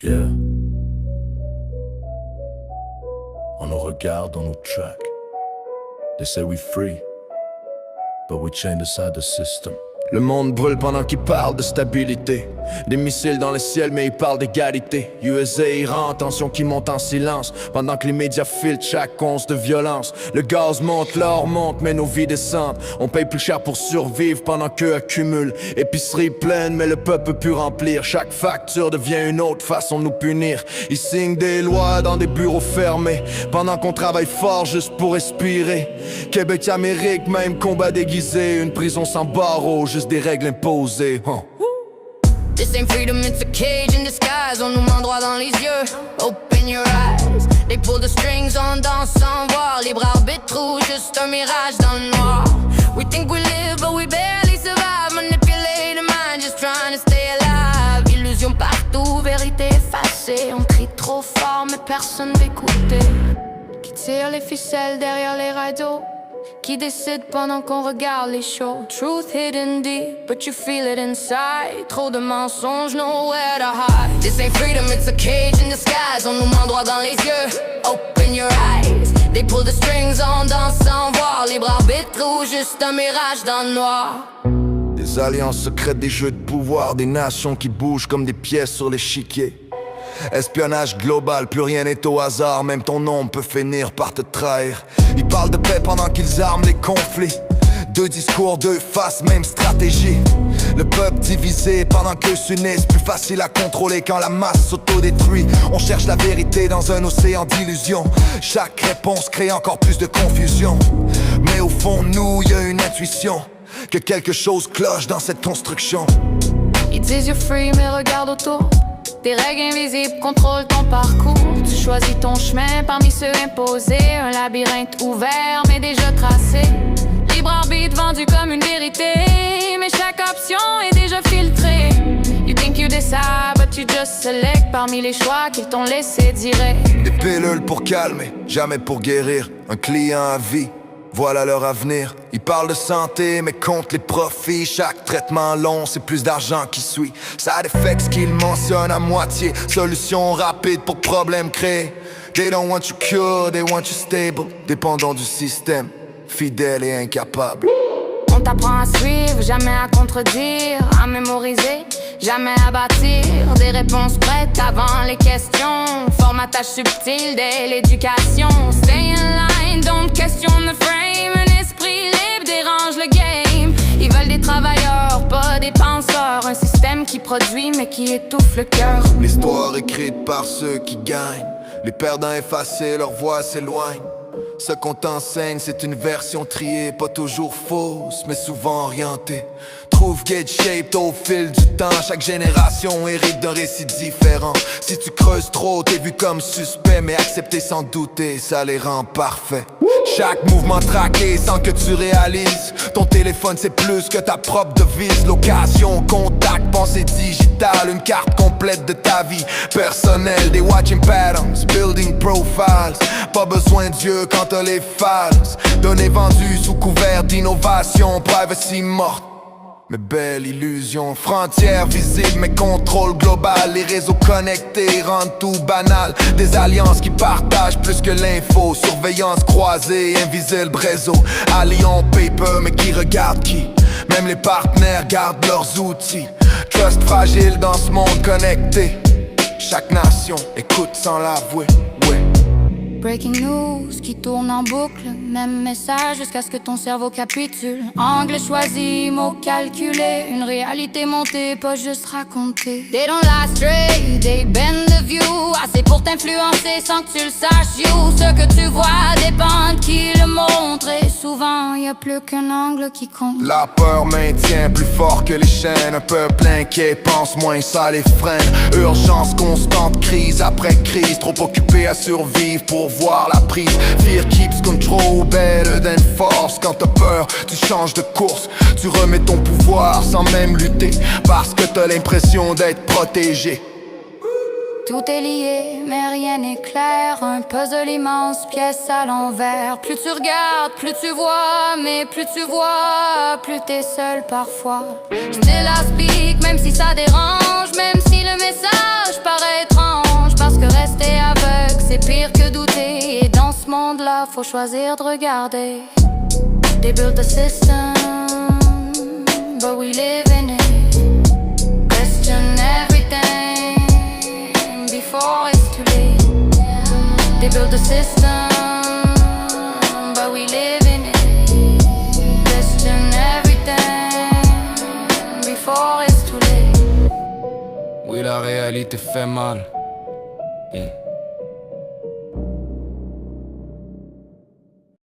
Yeah. On nous regarde, on nous track. They say we free, but we chained inside the system. Le monde brûle pendant qu'ils parlent de stabilité. Des missiles dans le ciel mais ils parlent d'égalité. USA, Iran, tension qui monte en silence. Pendant que les médias filtrent chaque once de violence. Le gaz monte, l'or monte mais nos vies descendent. On paye plus cher pour survivre pendant qu'eux accumulent. Épicerie pleine mais le peuple peut plus remplir. Chaque facture devient une autre façon de nous punir. Ils signent des lois dans des bureaux fermés pendant qu'on travaille fort juste pour respirer. Québec, Amérique, même combat déguisé. Une prison sans barreaux, juste des règles imposées. This ain't freedom, it's a cage in disguise. On nous ment droit dans les yeux. Open your eyes. They pull the strings, on danse sans voir. Libre arbitre ou juste un mirage dans le noir. We think we live, but we barely survive. Manipulate the mind, just trying to stay alive. Illusion partout, vérité effacée. On crie trop fort, mais personne n'écouter. Qui tire les ficelles derrière les radios? Qui décide pendant qu'on regarde les shows? Truth hidden deep, but you feel it inside. Trop de mensonges, nowhere to hide. This ain't freedom, it's a cage in disguise. On nous ment droit dans les yeux. Open your eyes. They pull the strings, on danse sans voir. Libre arbitre ou juste un mirage dans le noir. Des alliances secrètes, des jeux de pouvoir. Des nations qui bougent comme des pièces sur l'échiquier. Espionnage global, plus rien n'est au hasard. Même ton nom peut finir par te trahir. Ils parlent de paix pendant qu'ils arment les conflits. Deux discours, deux faces, même stratégie. Le peuple divisé pendant qu'eux s'unissent. Plus facile à contrôler quand la masse s'autodétruit. On cherche la vérité dans un océan d'illusions. Chaque réponse crée encore plus de confusion. Mais au fond de nous, y a une intuition que quelque chose cloche dans cette construction. Ils disent you're free, mais regarde autour. Des règles invisibles contrôlent ton parcours. Tu choisis ton chemin parmi ceux imposés. Un labyrinthe ouvert mais déjà tracé. Libre arbitre vendu comme une vérité. Mais chaque option est déjà filtrée. You think you decide but you just select parmi les choix qu'ils t'ont laissé direct. Des pilules pour calmer, jamais pour guérir. Un client à vie, voilà leur avenir. Ils parlent de santé mais comptent les profits. Chaque traitement long c'est plus d'argent qui suit. Side effects qu'ils mentionnent à moitié. Solution rapide pour problème créé. They don't want you cured, they want you stable. Dépendant du système, fidèle et incapable. On t'apprend à suivre, jamais à contredire. À mémoriser, jamais à bâtir. Des réponses prêtes avant les questions. Formatage subtil dès l'éducation. Stay in line, don't question the frame. Un esprit libre dérange le game. Ils veulent des travailleurs, pas des penseurs. Un système qui produit mais qui étouffe le cœur. L'histoire écrite par ceux qui gagnent. Les perdants effacés, leur voix s'éloigne. Ce qu'on t'enseigne, c'est une version triée, pas toujours fausse, mais souvent orientée. Trouve get shaped au fil du temps. Chaque génération hérite d'un récit différent. Si tu creuses trop, t'es vu comme suspect, mais accepter sans douter, ça les rend parfaits. Chaque mouvement traqué sans que tu réalises. Ton téléphone c'est plus que ta propre devise. Location, contact, pensée digitale. Une carte complète de ta vie personnelle. Des watching patterns, building profiles. Pas besoin de Dieu quand t'as les files. Données vendues sous couvert d'innovation. Privacy morte, mais belle illusion. Frontières visibles mais contrôle global. Les réseaux connectés rendent tout banal. Des alliances qui partagent plus que l'info. Surveillance croisée, invisible réseau. Alliés en paper mais qui regardent qui? Même les partenaires gardent leurs outils. Trust fragile dans ce monde connecté. Chaque nation écoute sans l'avouer, ouais. Breaking news qui tourne en boucle. Même message jusqu'à ce que ton cerveau capitule. Angle choisi, mots calculés. Une réalité montée, pas juste racontée. They don't lie straight, they bend the view. Assez pour t'influencer sans que tu le saches. You, ce que tu vois dépend de qui le montre. Et souvent, y a plus qu'un angle qui compte. La peur maintient plus fort que les chaînes. Un peuple inquiet pense moins, ça les freine. Urgence constante, crise après crise. Trop occupé à survivre pour voir la prise. Fear keeps control better than force. Quand t'as peur, tu changes de course. Tu remets ton pouvoir sans même lutter. Parce que t'as l'impression d'être protégé. Tout est lié, mais rien n'est clair. Un puzzle immense, pièce à l'envers. Plus tu regardes, plus tu vois. Mais plus tu vois, plus t'es seul parfois. Still I speak, même si ça dérange. Même si le message paraît étrange. faut choisir de regarder. They built a system, but we live in it. Question everything before it's too late. They built a system, but we live in it. Question everything before it's too late. Oui, la réalité fait mal. Yeah.